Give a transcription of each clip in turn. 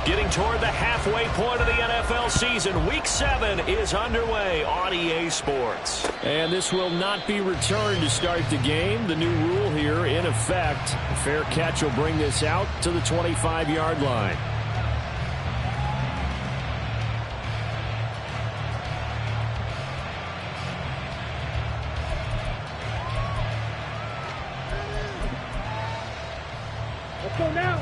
Getting toward the halfway point of the NFL season. Week 7 is underway on EA Sports. And this will not be returned to start the game. The new rule here in effect. A fair catch will bring this out to the 25-yard line. Let's go now.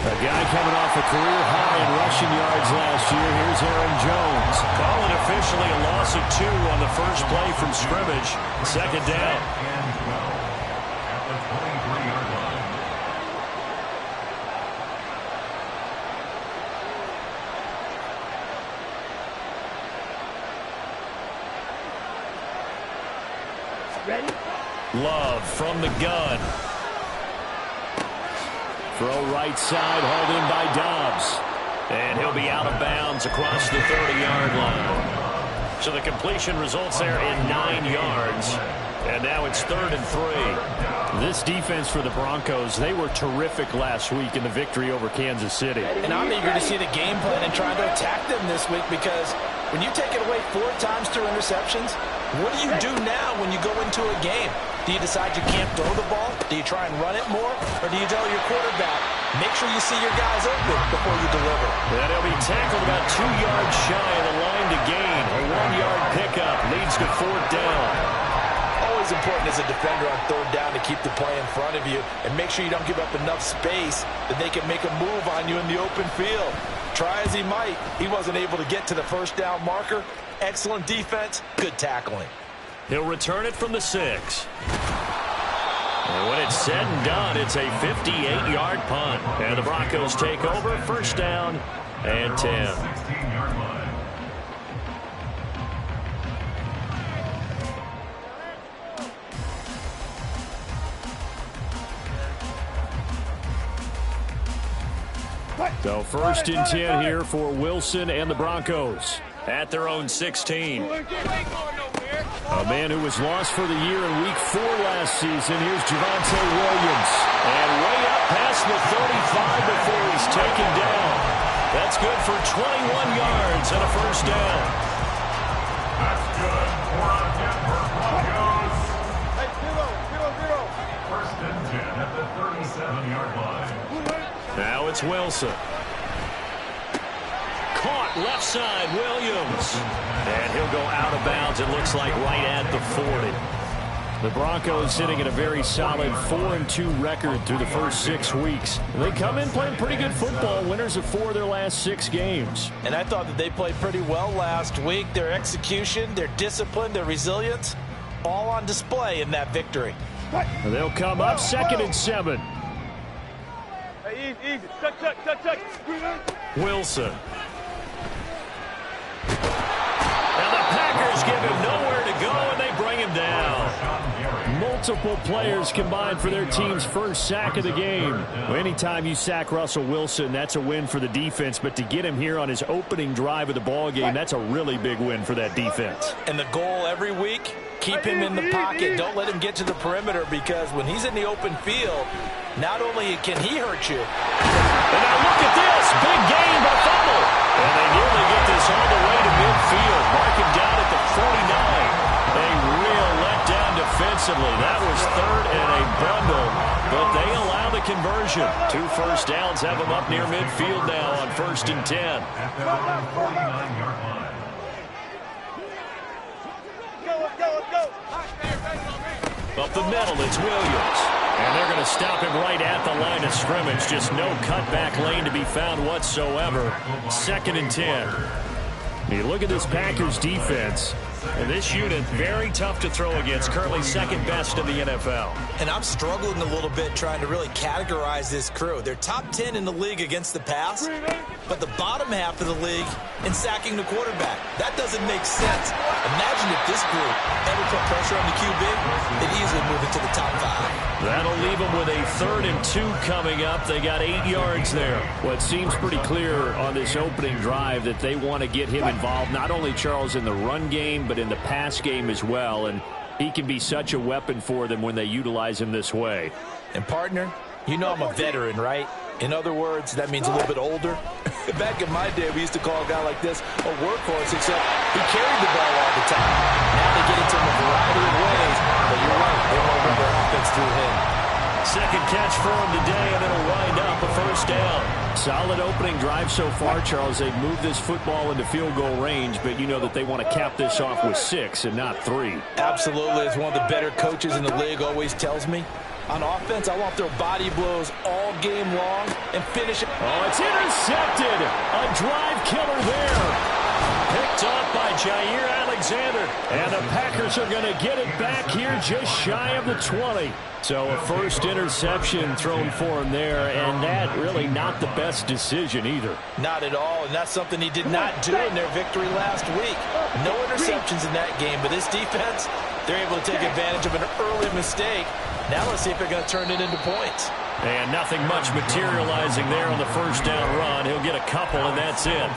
A guy coming off a career high in rushing yards last year. Here's Aaron Jones. Call it officially a loss of 2 on the first play from scrimmage. Second down. At the 23-yard line. Ready? Love from the gun. Throw right side, hauled in by Dobbs. And he'll be out of bounds across the 30-yard line. So the completion results there in 9 yards. And now it's 3rd and 3. This defense for the Broncos, they were terrific last week in the victory over Kansas City. And I'm eager to see the game plan and trying to attack them this week, because when you take it away 4 times through interceptions, what do you do now when you go into a game? Do you decide you can't throw the ball? Do you try and run it more? Or do you tell your quarterback, make sure you see your guys open before you deliver? And he'll be tackled about 2 yards shy of the line to gain. A 1-yard pickup leads to 4th down. Always important as a defender on 3rd down to keep the play in front of you and make sure you don't give up enough space that they can make a move on you in the open field. Try as he might, he wasn't able to get to the 1st down marker. Excellent defense, good tackling. He'll return it from the 6. And when it's said and done, it's a 58-yard punt. And the Broncos take over, 1st down and 10. 16-yard line. So 1st and 10 here for Wilson and the Broncos. At their own 16. A man who was lost for the year in Week 4 last season. Here's Javonte Williams. And way up past the 35 before he's taken down. That's good for 21 yards and a 1st down. That's good for a Denver Broncos. 1st and 10 at the 37-yard line. Now it's Wilson. Caught left side, Williams. And he'll go out of bounds, it looks like, right at the 40. The Broncos sitting at a very solid 4-2 record through the first 6 weeks. They come in playing pretty good football, winners of 4 of their last 6 games. And I thought that they played pretty well last week. Their execution, their discipline, their resilience, all on display in that victory. They'll come up 2nd and 7. Hey, easy. Touch. Wilson. And the Packers give him nowhere to go, and they bring him down. Multiple players combined for their team's first sack of the game. Well, anytime you sack Russell Wilson, that's a win for the defense. But to get him here on his opening drive of the ball game, that's a really big win for that defense. And the goal every week, keep him in the pocket. Don't let him get to the perimeter, because when he's in the open field, not only can he hurt you. And now look at this. Big gain by fumble. And they nearly get this all the way to midfield. Mark him down at the 49. A real letdown defensively. That was 3rd and a bundle. But they allow the conversion. 2 first downs have them up near midfield now on 1st and 10. At their own 49-yard line. Let's go. Up the middle, it's Williams. And they're going to stop him right at the line of scrimmage. Just no cutback lane to be found whatsoever. 2nd and 10. You look at this Packers defense. And this unit, very tough to throw against. Currently 2nd best in the NFL. And I'm struggling a little bit trying to really categorize this crew. They're top 10 in the league against the pass, but the bottom half of the league in sacking the quarterback. That doesn't make sense. Imagine if this group ever put pressure on the QB, they'd easily move into the top 5. That'll leave them with a 3rd and 2 coming up. They got 8 yards there. Well, it seems pretty clear on this opening drive that they want to get him involved, not only, Charles, in the run game, but in the pass game as well. And He can be such a weapon for them when they utilize him this way. And partner, you know I'm a veteran, right? In other words, that means a little bit older. Back in my day, we used to call a guy like this a workhorse, except he carried the ball all the time. Now they get it to him a variety of ways, but you're right, they want to run their offense through him. Second catch for him today, and it'll wind up a first down. Solid opening drive so far, Charles. They've moved this football into field goal range, but you know that they want to cap this off with 6 and not 3. Absolutely. As one of the better coaches in the league always tells me, on offense, I want their body blows all game long and finish it. Oh, it's intercepted. A drive killer there. Picked up by Jair Alexander. And the Packers are going to get it back here just shy of the 20. So a first interception thrown for him there, and that really not the best decision either. Not at all, and that's something he did not do in their victory last week. No interceptions in that game, but this defense, they're able to take advantage of an early mistake. Now let's see if they're going to turn it into points. And nothing much materializing there on the first down run. He'll get a couple, and that's it.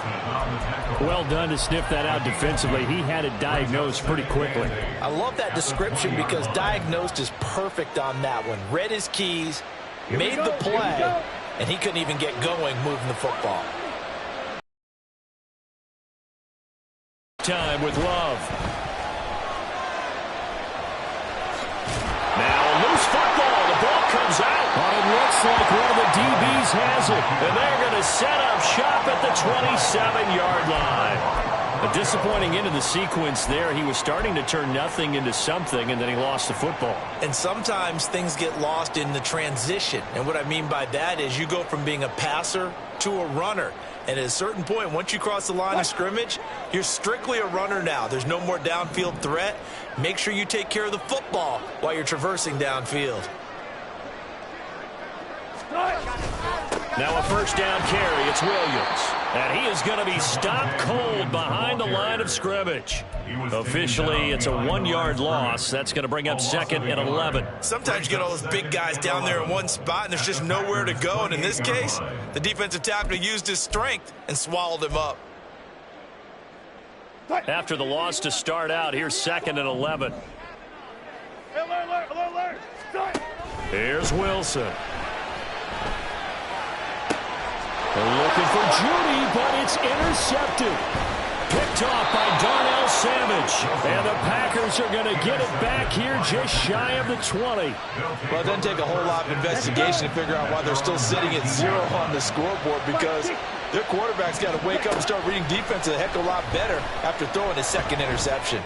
Well done to sniff that out defensively. He had it diagnosed pretty quickly. I love that description because diagnosed is perfect on that one. Read his keys, made the play, and he couldn't even get going moving the football. Time with Love. Now a loose football. The ball comes out. But it looks like one of the DBs has it. And they're going to set up shop at the 27-yard line. A disappointing end of the sequence there. He was starting to turn nothing into something, and then he lost the football. And sometimes things get lost in the transition. And what I mean by that is you go from being a passer to a runner. And at a certain point, once you cross the line of scrimmage, you're strictly a runner now. There's no more downfield threat. Make sure you take care of the football while you're traversing downfield. Now a first down carry. It's Williams. And he is going to be stopped cold behind the line of scrimmage. Officially, it's a 1-yard loss. That's going to bring up 2nd and 11. Sometimes you get all those big guys down there in one spot, and there's just nowhere to go. And in this case, the defensive tackle used his strength and swallowed him up. After the loss to start out, here's 2nd and 11. Here's Wilson. They're looking for Judy, but it's intercepted. Picked off by Darnell Savage. And the Packers are going to get it back here just shy of the 20. Well, it doesn't take a whole lot of investigation to figure out why they're still sitting at 0 on the scoreboard, because their quarterback's got to wake up and start reading defense a heck of a lot better after throwing his 2nd interception.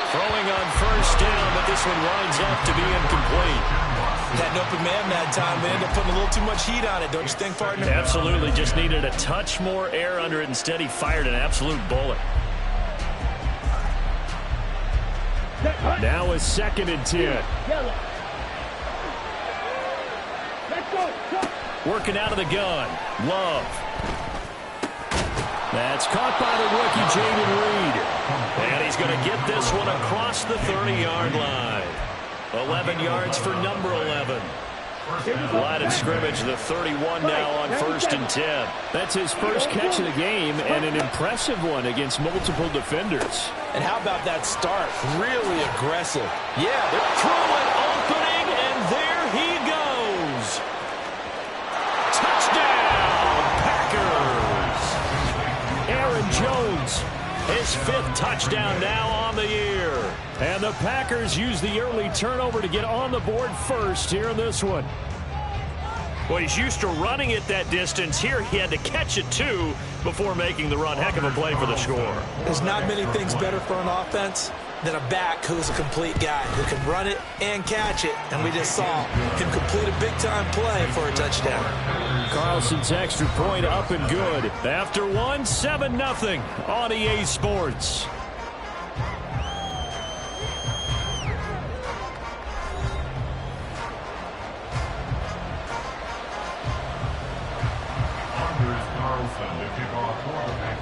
Throwing on first down, but this one winds up to be incomplete. Had an open man that time. They ended up putting a little too much heat on it, don't you think, partner? Absolutely. Just needed a touch more air under it. Instead, he fired an absolute bullet. Now is 2nd and 10. Working out of the gun. Love. That's caught by the rookie, Jaden Reed. And he's going to get this one across the 30-yard line. 11 yards for number 11. Line of scrimmage, the 31 now on 1st and 10. That's his first catch of the game, and an impressive one against multiple defenders. And how about that start? Really aggressive. Yeah, they're through an opening, and there he goes. Touchdown, Packers. Aaron Jones, his 5th touchdown now on the year. And the Packers use the early turnover to get on the board first here in this one. Well, he's used to running it that distance. Here he had to catch it, too, before making the run. Heck of a play for the score. There's not many things better for an offense than a back who's a complete guy who can run it and catch it. And we just saw him complete a big-time play for a touchdown. Carlson's extra point up and good. After one, 7-0 on EA Sports.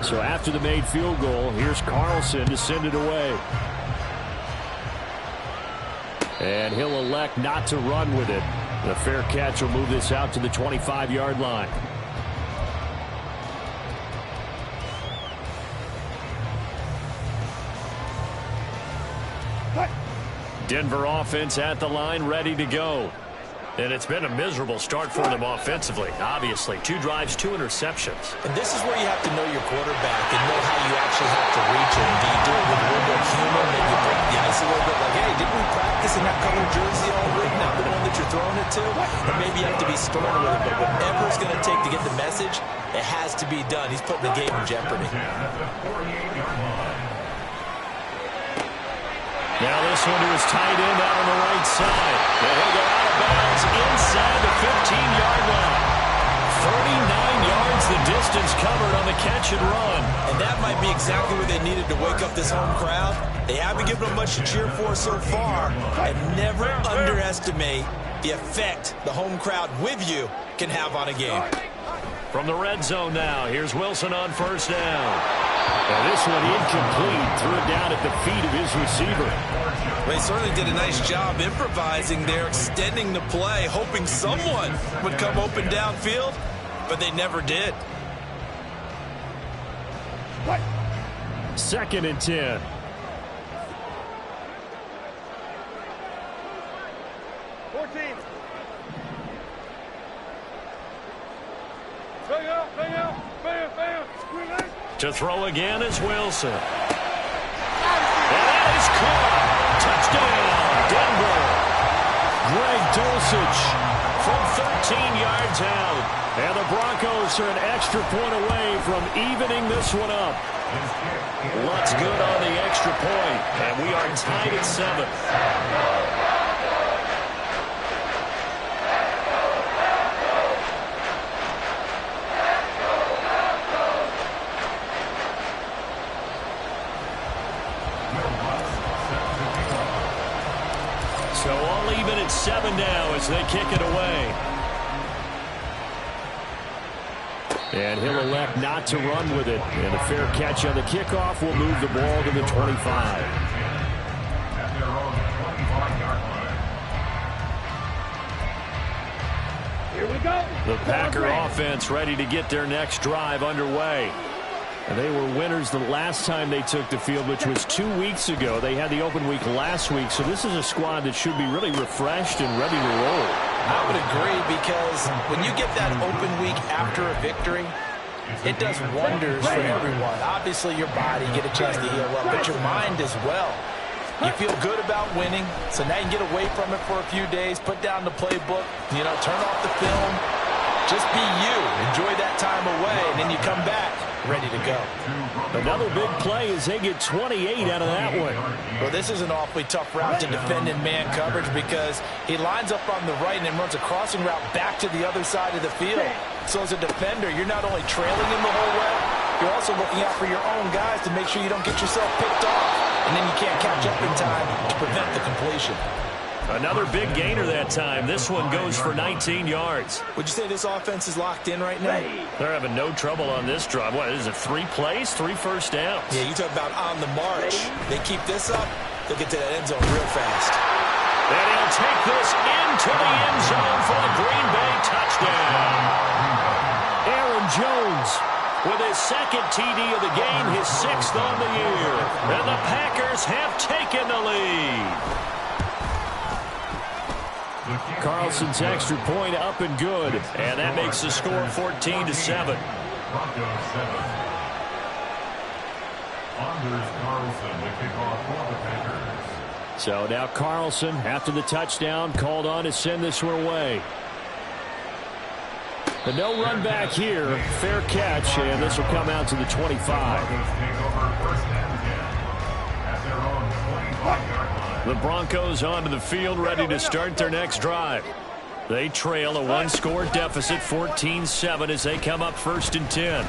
So after the made field goal, here's Carlson to send it away. And he'll elect not to run with it. The fair catch will move this out to the 25-yard line. Denver offense at the line, ready to go. And it's been a miserable start for them offensively, obviously. 2 drives, 2 interceptions. And this is where you have to know your quarterback and know how you actually have to reach him. Do you do it with a little bit of humor, maybe break the ice a little bit, like, hey, didn't we practice in that colored jersey all week, not the one that you're throwing it to? Or maybe you have to be stern with it, but whatever it's going to take to get the message, it has to be done. He's putting the game in jeopardy. Now this one to his tight end out on the right side. And he'll go out of bounds inside the 15-yard line. 39 yards the distance covered on the catch and run. And that might be exactly what they needed to wake up this home crowd. They haven't given them much to cheer for so far. And never underestimate the effect the home crowd with you can have on a game. From the red zone now, here's Wilson on first down. Now this one incomplete, threw it down at the feet of his receiver. They certainly did a nice job improvising there, extending the play, hoping someone would come open downfield, but they never did. 2nd and 10. To throw again is Wilson. And that is caught. Touchdown, Denver. Greg Dulcich from 13 yards out. And the Broncos are an extra point away from evening this one up. Lots good on the extra point. And we are tied at 7. So all even at 7 now as they kick it away. And he'll elect not to run with it. And a fair catch on the kickoff will move the ball to the 25. Here we go. The Packer offense ready to get their next drive underway. And they were winners the last time they took the field, which was 2 weeks ago. They had the open week last week, so this is a squad that should be really refreshed and ready to roll. I would agree, because when you get that open week after a victory, it does wonders for everyone. Obviously, your body, get a chance to heal up, but your mind as well. You feel good about winning, so now you can get away from it for a few days, put down the playbook, turn off the film, just be you. Enjoy that time away, and then you come back ready to go. Another big play as they get 28 out of that one. Well, this is an awfully tough route to defend in man coverage, because he lines up on the right and then runs a crossing route back to the other side of the field. So as a defender, you're not only trailing him the whole way, you're also looking out for your own guys to make sure you don't get yourself picked off, and then you can't catch up in time to prevent the completion. Another big gainer that time. This one goes for 19 yards. Would you say this offense is locked in right now? They're having no trouble on this drive. What is it, 3 plays, 3 first downs? Yeah, you talk about on the march. They keep this up, they'll get to that end zone real fast. And he'll take this into the end zone for the Green Bay touchdown. Aaron Jones with his 2nd TD of the game, his 6th on the year. And the Packers have taken the lead. Carlson's extra point up and good, and that makes the score 14-7. Broncos 7. Anders Carlson to kick off for the Packers. So now Carlson, after the touchdown, called on to send this one away. But no run back here. Fair catch, and this will come out to the 25. Broncos take over 1st and 10 at their own 25-yard line. The Broncos onto the field, ready to start their next drive. They trail a 1-score deficit, 14-7, as they come up 1st and 10.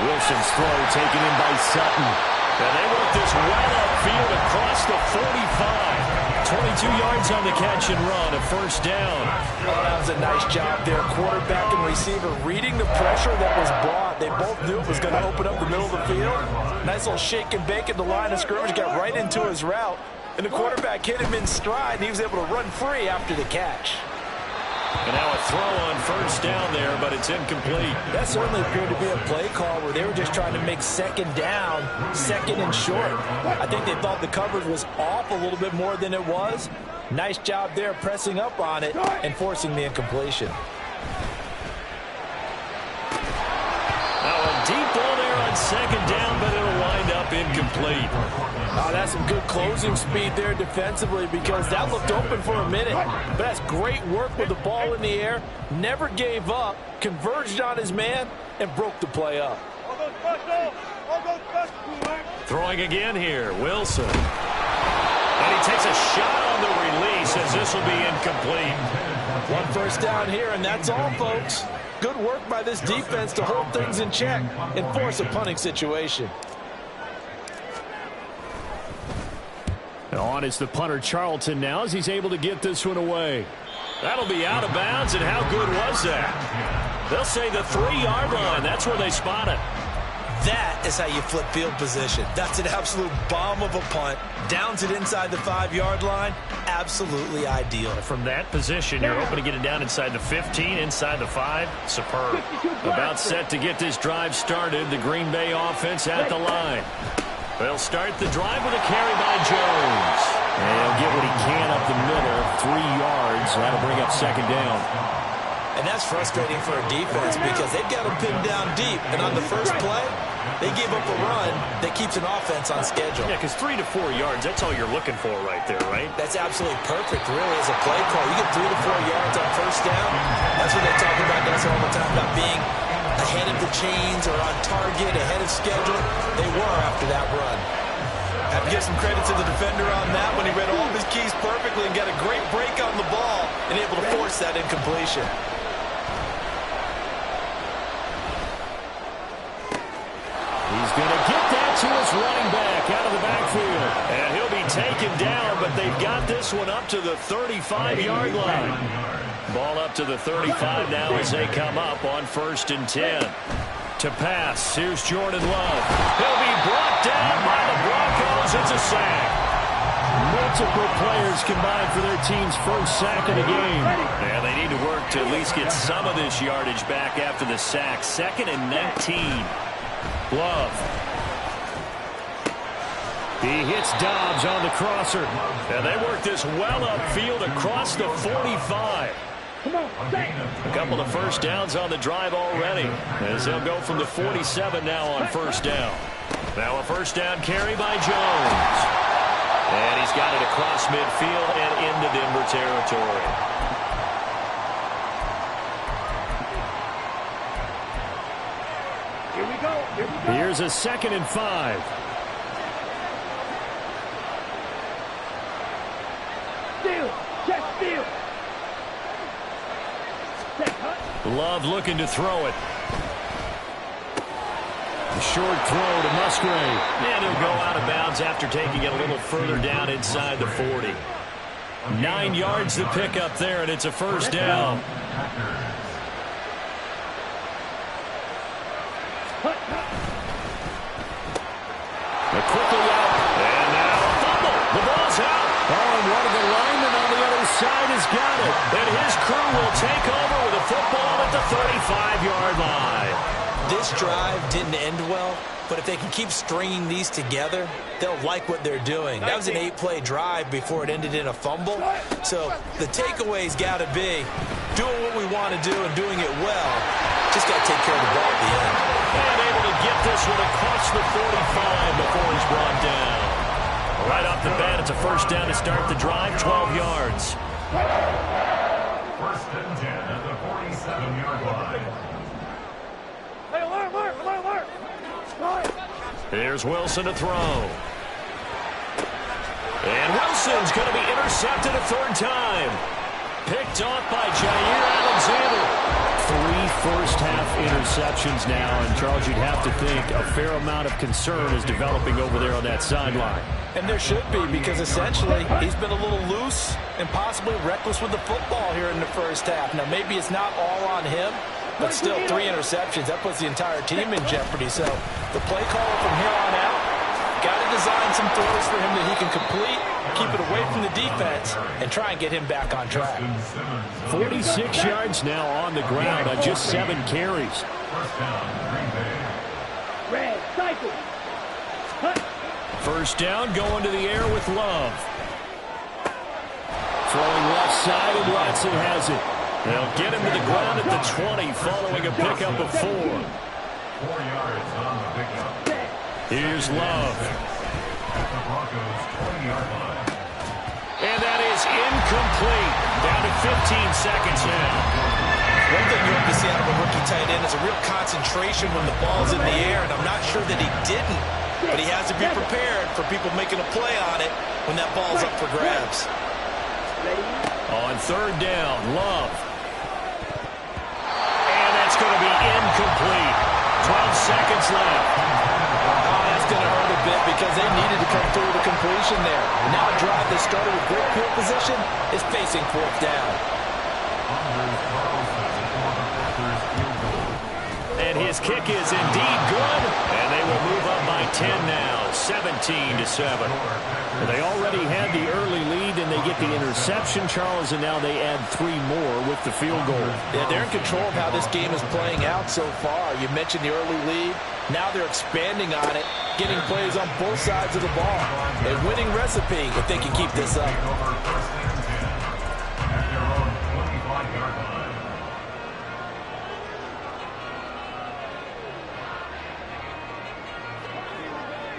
Wilson's throw taken in by Sutton. And they work this well upfield across the 45. 22 yards on the catch and run, a 1st down. Oh, that was a nice job there. Quarterback and receiver reading the pressure that was brought. They both knew it was going to open up the middle of the field. Nice little shake and bake at the line of scrimmage, got right into his route. And the quarterback hit him in stride, and he was able to run free after the catch. And now a throw on first down there, but it's incomplete. That certainly appeared to be a play call where they were just trying to make second down, second and short. I think they thought the coverage was off a little bit more than it was. Nice job there pressing up on it and forcing the incompletion. Now a deep ball there on second down, but it'll wind up incomplete. Oh, that's some good closing speed there defensively because that looked open for a minute. But that's great work with the ball in the air. Never gave up, converged on his man, and broke the play up. Throwing again here, Wilson. And he takes a shot on the release as this will be incomplete. One first down here, and that's all, folks. Good work by this defense to hold things in check and force a punting situation. On is the punter Charlton now as he's able to get this one away. That'll be out of bounds, and how good was that? They'll say the 3-yard line. That's where they spot it. That is how you flip field position. That's an absolute bomb of a punt. Downs it inside the 5-yard line. Absolutely ideal. From that position, you're hoping to get it down inside the 15, inside the 5. Superb. About set to get this drive started. The Green Bay offense at the line. They'll start the drive with a carry by Jones. And he'll get what he can up the middle. 3 yards. That'll bring up second down. And that's frustrating for a defense because they've got him pinned down deep. And on the first play, they gave up a run that keeps an offense on schedule. Yeah, because 3 to 4 yards, that's all you're looking for right there, right? That's absolutely perfect, really, as a play call. You get 3 to 4 yards on first down. That's what they talk about us all the time, about being ahead of the chains or on target, ahead of schedule. They were after that run. Have to give some credit to the defender on that when he read all of his keys perfectly and got a great break on the ball and able to force that incompletion. He's going to get that to his running back out of the backfield. And he'll be taken down, but they've got this one up to the 35-yard line. Ball up to the 35 now as they come up on 1st and 10. To pass, here's Jordan Love. He'll be brought down by the Broncos. It's a sack. Multiple players combined for their team's first sack of the game. And they need to work to at least get some of this yardage back after the sack. 2nd and 19. Love. He hits Dobbs on the crosser. And they work this well upfield across the 45. A couple of first downs on the drive already, as they'll go from the 47 now on first down. Now a first down carry by Jones. And he's got it across midfield and into Denver territory. Here we go. Here we go. Here's a 2nd and 5. Steal. Check steal. Love looking to throw it. A short throw to Musgrave. And he'll go out of bounds after taking it a little further down inside the 40. 9 yards to pick up there, and it's a first down. They're quickly out. And now a fumble. The ball's out. Oh, and one of the linemen on the other side has got it. And his crew will take over with a football at the 35-yard line. This drive didn't end well, but if they can keep stringing these together, they'll like what they're doing. That was an 8-play drive before it ended in a fumble. So the takeaway's got to be doing what we want to do and doing it well. Just got to take care of the ball at the end. And able to get this one across the 45 before he's brought down. Right off the bat, it's a first down to start the drive, 12 yards. 1st and 10 at the 47-yard line. Hey, alert, alert, alert, alert. Here's Wilson to throw. And Wilson's going to be intercepted a 3rd time. Picked off by Jair Alexander. 3 first-half interceptions now, and Charles, you'd have to think a fair amount of concern is developing over there on that sideline. And there should be, because essentially he's been a little loose and possibly reckless with the football here in the first half. Now, maybe it's not all on him, but still 3 interceptions. That puts the entire team in jeopardy. So the play caller from here on out got to design some throws for him that he can complete, keep it away from the defense, and try and get him back on track. 46 yards now on the ground on just 7 carries. Red, cycle. Cut. First down, going to the air with Love. Throwing left side, and Watson has it. They'll get him to the ground at the 20 following a pickup of 4. 4 yards on the pickup. Here's Love. At the Broncos' 20-yard line. And that is incomplete. Down to 15 seconds now. One thing you have to see out of a rookie tight end is a real concentration when the ball's in the air, and I'm not sure that he didn't, but he has to be prepared for people making a play on it when that ball's up for grabs. On third down, Love. And that's going to be incomplete. 12 seconds left. Oh, that's going to hurt a bit because they needed to come through the completion there. Now a drive that started with great field position is facing 4th down. And his kick is indeed good. And they will move up by 10 now, 17-7. They already had the early lead, and they get the interception, Charles, and now they add 3 more with the field goal. Yeah, they're in control of how this game is playing out so far. You mentioned the early lead. Now they're expanding on it, getting plays on both sides of the ball. A winning recipe if they can keep this up.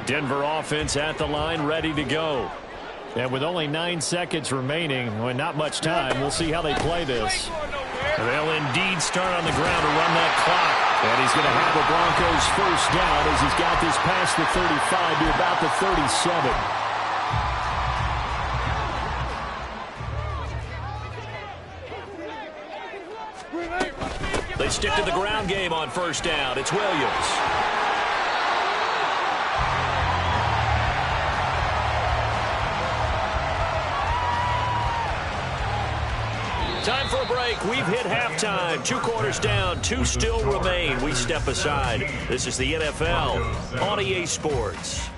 Denver offense at the line, ready to go. And with only 9 seconds remaining, well, not much time, we'll see how they play this. They'll indeed start on the ground to run that clock. And he's going to have the Broncos first down as he's got this past the 35 to about the 37. They stick to the ground game on first down. It's Williams. Time for a break. We've hit halftime. 2 quarters down. 2 still remain. We step aside. This is the NFL on EA Sports.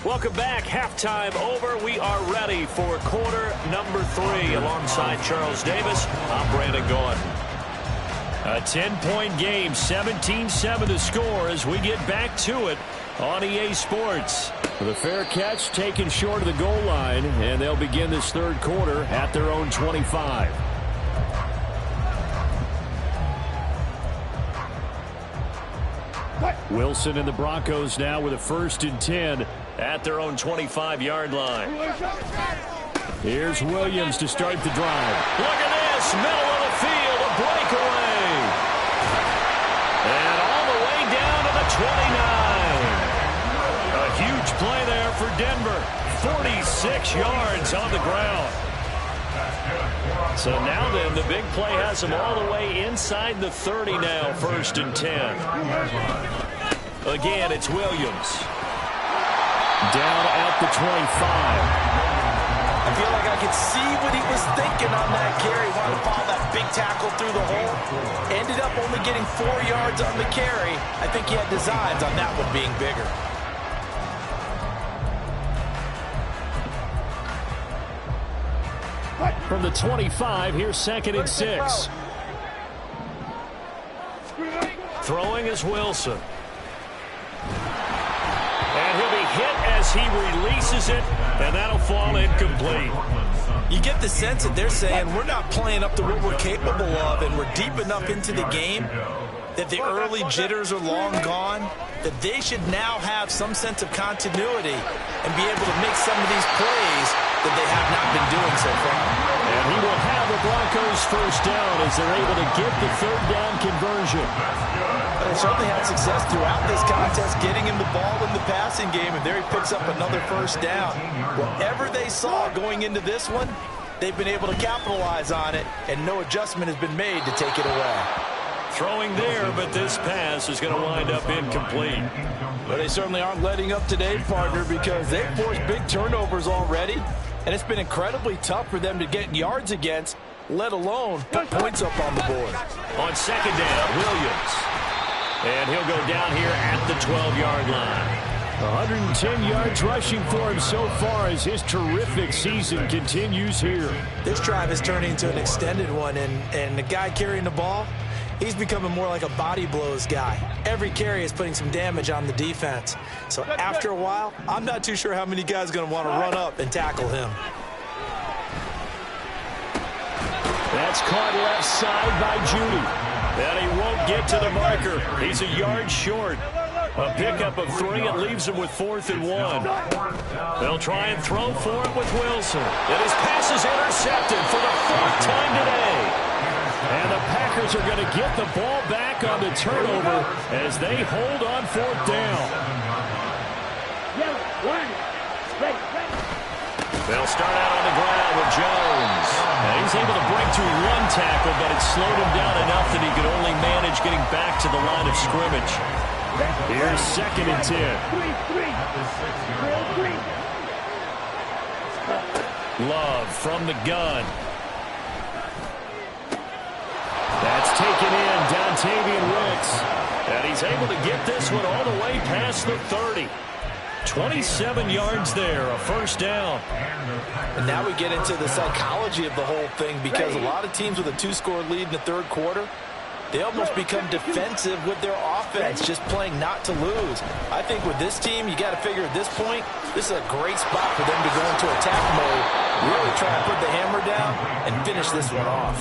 Welcome back. Halftime over. We are ready for quarter number 3. Alongside Charles Davis, I'm Brandon Gordon. A 10-point game. 17-7 the score as we get back to it on EA Sports. The fair catch taken short of the goal line, and they'll begin this third quarter at their own 25. Wilson and the Broncos now with a 1st and 10 at their own 25-yard line. Here's Williams to start the drive. Look at this, middle of the field, a breakaway. And all the way down to the 29. A huge play there for Denver. 46 yards on the ground. So now then, the big play has them all the way inside the 30 now, 1st and 10. Again, it's Williams. Down at the 25. I feel like I could see what he was thinking on that carry. Wanted to follow that big tackle through the hole. Ended up only getting 4 yards on the carry. I think he had designs on that one being bigger. From the 25, here's 2nd and 6. Throwing is Wilson. And he'll be hit as he releases it, and that'll fall incomplete. You get the sense that they're saying we're not playing up to what we're capable of, and we're deep enough into the game that the early jitters are long gone, that they should now have some sense of continuity and be able to make some of these plays that they have not been doing so far. And he will have the Broncos first down as they're able to get the 3rd down conversion. They certainly had success throughout this contest getting him the ball in the passing game, and there he picks up another first down. Whatever they saw going into this one, they've been able to capitalize on it, and no adjustment has been made to take it away. Throwing there, but this pass is going to wind up incomplete. But they certainly aren't letting up today, partner, because they've forced big turnovers already, and it's been incredibly tough for them to get yards against, let alone put points up on the board. On 2nd down, Williams. And he'll go down here at the 12-yard line. 110 yards rushing for him so far as his terrific season continues here. This drive is turning into an extended one, and the guy carrying the ball, he's becoming more like a body blows guy. Every carry is putting some damage on the defense. So after a while, I'm not too sure how many guys are going to want to run up and tackle him. That's caught left side by Judy. And he won't get to the marker. He's a yard short. A pickup of 3. It leaves him with 4th and 1. They'll try and throw for it with Wilson. And his pass is intercepted for the 4th time today. And the Packers are going to get the ball back on the turnover as they hold on 4th down. They'll start out on the ground with Jones. And he's able to break through one tackle, but it slowed him down enough that he could only manage getting back to the line of scrimmage. Here's 2nd and 10. Love from the gun. That's taken in, Dontavian Wicks. And he's able to get this one all the way past the 30. 27 yards there, a 1st down. And now we get into the psychology of the whole thing, because a lot of teams with a 2-score lead in the 3rd quarter, they almost become defensive with their offense, just playing not to lose. I think with this team, you got to figure at this point, this is a great spot for them to go into attack mode, really try and put the hammer down and finish this one off.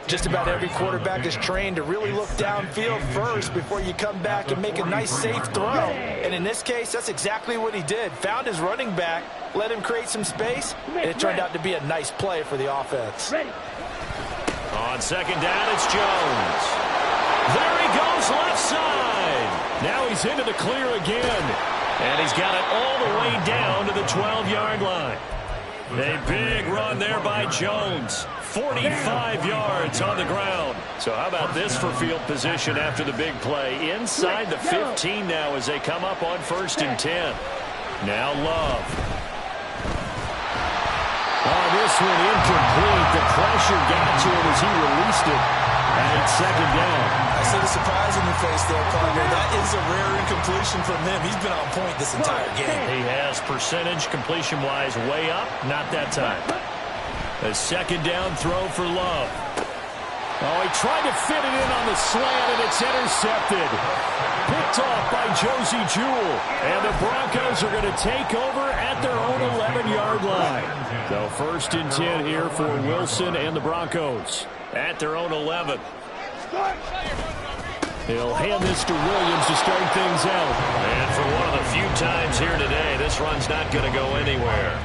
Just about every quarterback is trained to really look downfield first before you come back and make a nice, safe throw. And in this case, that's exactly what he did. Found his running back, let him create some space, and it turned out to be a nice play for the offense. On 2nd down, it's Jones. There he goes left side. Now he's into the clear again. And he's got it all the way down to the 12-yard line. A big run there by Jones. 45 yards on the ground. So how about this for field position after the big play? Inside the 15 now as they come up on 1st and 10. Now Love. Oh, this one incomplete. The pressure got to him as he released it. And it's 2nd down. I see the surprise in your face there, partner. That is a rare incompletion from him. He's been on point this entire game. He has percentage completion-wise way up. Not that time. A 2nd down throw for Love. Oh, he tried to fit it in on the slant, and it's intercepted. Picked off by Josie Jewell. And the Broncos are going to take over at their own 11-yard line. So 1st and 10 here for Wilson and the Broncos at their own 11. He'll hand this to Williams to start things out. And for one of the few times here today, this run's not going to go anywhere.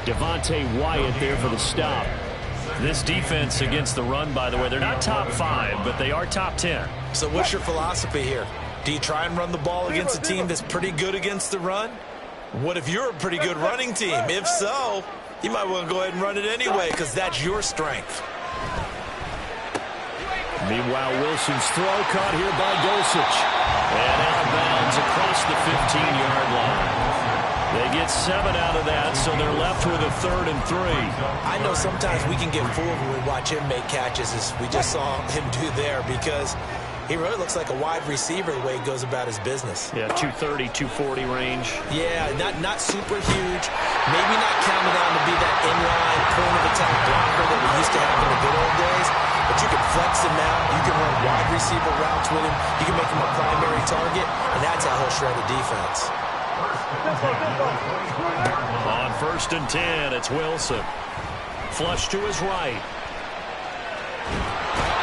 Devontae Wyatt there for the stop. This defense against the run, by the way, they're not top 5, but they are top 10. So what's your philosophy here? Do you try and run the ball against a team that's pretty good against the run? What if you're a pretty good running team? If so, you might want to go ahead and run it anyway, because that's your strength. Meanwhile, Wilson's throw caught here by Dulcich. And out of bounds across the 15-yard line. They get 7 out of that, so they're left with a 3rd and 3. I know sometimes we can get fooled when we watch him make catches, as we just saw him do there, because he really looks like a wide receiver the way he goes about his business. Yeah, 230, 240 range. Yeah, not super huge. Maybe not counted on to be that inline point-of-attack blocker that we used to have in the good old days. But you can flex him out. You can run wide receiver routes with him. You can make him a primary target, and that's how he'll shred the defense. On 1st and 10, it's Wilson. Flush to his right.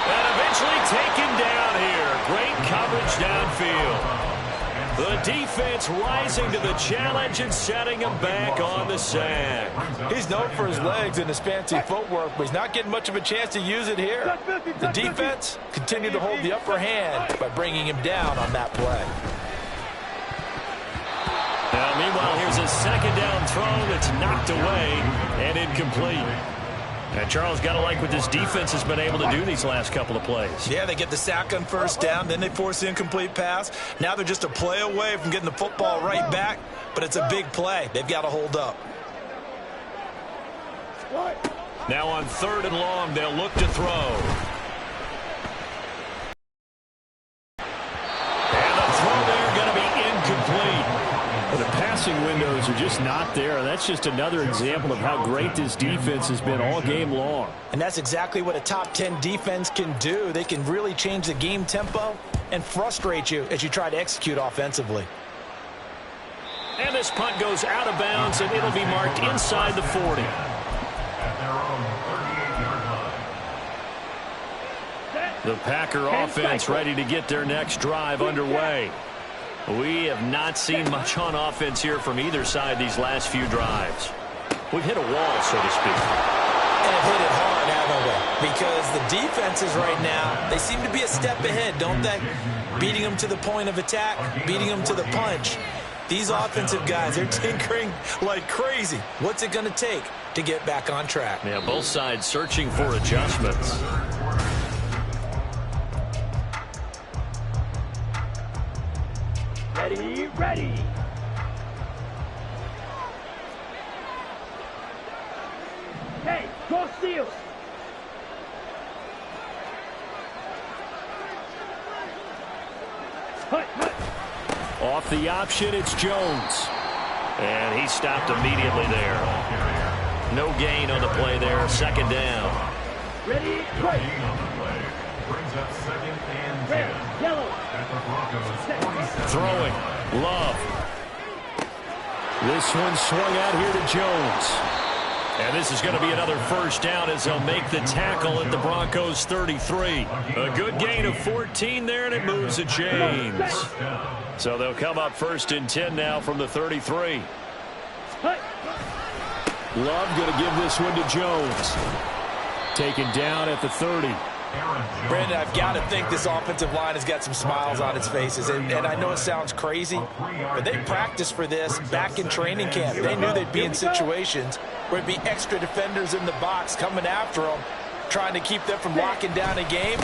And eventually taken down here. Great coverage downfield. The defense rising to the challenge and setting him back on the sack. He's known for his legs and his fancy footwork, but he's not getting much of a chance to use it here. The defense continued to hold the upper hand by bringing him down on that play. Now, meanwhile, here's a 2nd down throw that's knocked away and incomplete. And Charles, got to like what this defense has been able to do these last couple of plays. Yeah, they get the sack on 1st down, then they force the incomplete pass. Now they're just a play away from getting the football right back, but it's a big play. They've got to hold up. Now on 3rd and long, they'll look to throw. passing windows are just not there. And that's just another example of how great this defense has been all game long. And that's exactly what a top 10 defense can do. They can really change the game tempo and frustrate you as you try to execute offensively. And this punt goes out of bounds, and it'll be marked inside the 40. At their own 38-yard line. The Packer offense ready to get their next drive underway. We have not seen much on offense here from either side these last few drives. We've hit a wall, so to speak. And hit it hard, haven't we? Because the defenses right now, they seem to be a step ahead, don't they? Beating them to the point of attack, beating them to the punch. These offensive guys, they're tinkering like crazy. What's it going to take to get back on track? Yeah, both sides searching for adjustments. Ready, ready. Hey, go steal. Hut, hut. Off the option, it's Jones. And he stopped immediately there. No gain on the play there. Second down. Ready, No right. gain on the play. Brings up 2nd and 10. Red, yellow. At the Broncos' 47. Throwing. Love. This one swung out here to Jones. And this is going to be another first down as they'll make the tackle at the Broncos' 33. A good gain of 14 there, and it moves the chains. So they'll come up 1st and 10 now from the 33. Hut. Love going to give this one to Jones. Taken down at the 30. Brandon, I've got to think this offensive line has got some smiles on its faces. And I know it sounds crazy, but they practiced for this back in training camp. They knew they'd be in situations where it'd be extra defenders in the box coming after them, trying to keep them from locking down a game.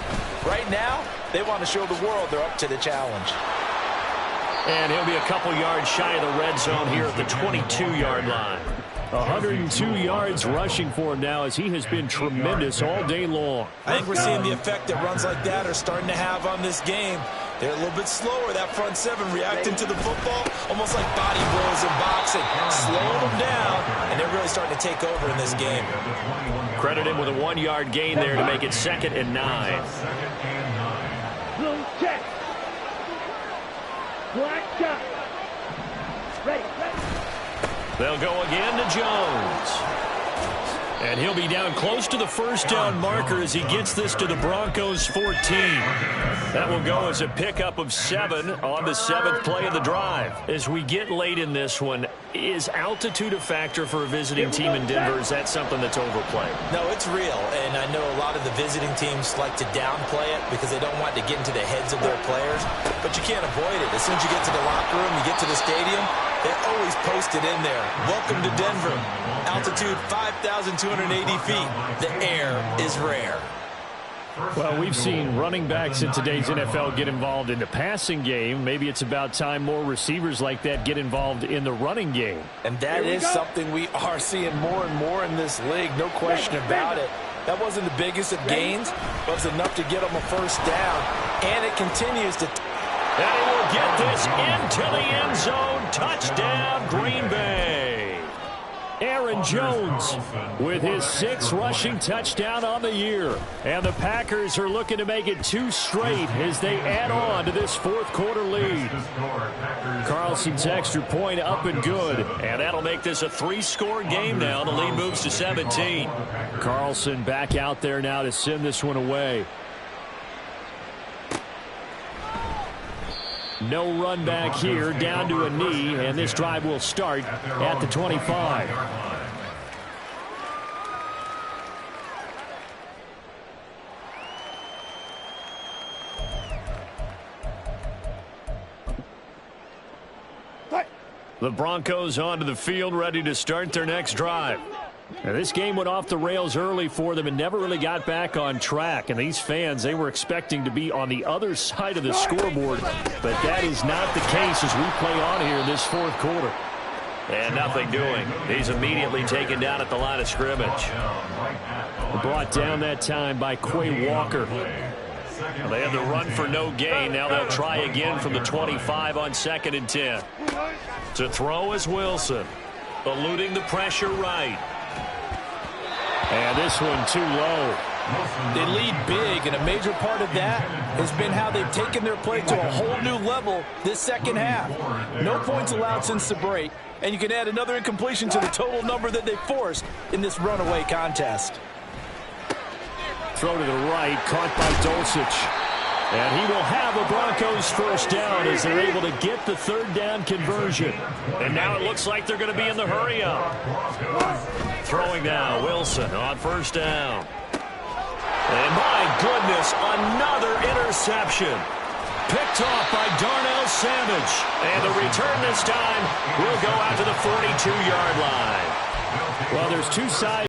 Right now, they want to show the world they're up to the challenge. And he'll be a couple yards shy of the red zone here at the 22-yard line. 102 yards rushing for him now as he has been tremendous all day long. I think we're seeing the effect that runs like that are starting to have on this game. They're a little bit slower, that front seven, reacting to the football, almost like body blows in boxing, slowing them down, and they're really starting to take over in this game. Credit him with a 1-yard gain there to make it 2nd and 9. Blue check. Black shot. Ready, ready. They'll go again to Jones. And he'll be down close to the first down marker as he gets this to the Broncos' 14. That will go as a pickup of 7 on the 7th play of the drive. As we get late in this one, is altitude a factor for a visiting team in Denver? Is that something that's overplayed? No, it's real, and I know a lot of the visiting teams like to downplay it because they don't want to get into the heads of their players, but you can't avoid it. As soon as you get to the locker room, you get to the stadium, they're always posted in there. Welcome to Denver. Altitude 5,280 feet. The air is rare. Well, we've seen running backs in today's NFL get involved in the passing game. Maybe it's about time more receivers like that get involved in the running game. And that is something we are seeing more and more in this league, no question about it. That wasn't the biggest of gains, but it was enough to get them a first down. And it continues to... And he will get this into the end zone. Touchdown, Green Bay. Aaron Jones with his 6th rushing touchdown on the year. And the Packers are looking to make it 2 straight as they add on to this 4th quarter lead. Carlson's extra point up and good. And that'll make this a 3-score game now. The lead moves to 17. Carlson back out there now to send this one away. No run back here, down to a knee, and this drive will start at the 25. The Broncos onto the field, ready to start their next drive. Now, this game went off the rails early for them and never really got back on track. And these fans, they were expecting to be on the other side of the scoreboard. But that is not the case as we play on here in this 4th quarter. And nothing doing. He's immediately taken down at the line of scrimmage. Brought down that time by Quay Walker. Well, they had the run for no gain. Now they'll try again from the 25 on 2nd and 10. To throw is Wilson. Eluding the pressure right. And this one too low. They lead big, and a major part of that has been how they've taken their play to a whole new level this second half. No points allowed since the break, and you can add another incompletion to the total number that they forced in this runaway contest. Throw to the right, caught by Dulcich. And he will have a Broncos first down as they're able to get the 3rd down conversion. And now it looks like they're going to be in the hurry-up. Throwing now, Wilson on 1st down. And my goodness, another interception. Picked off by Darnell Savage. And the return this time will go out to the 42-yard line. Well, there's two sides.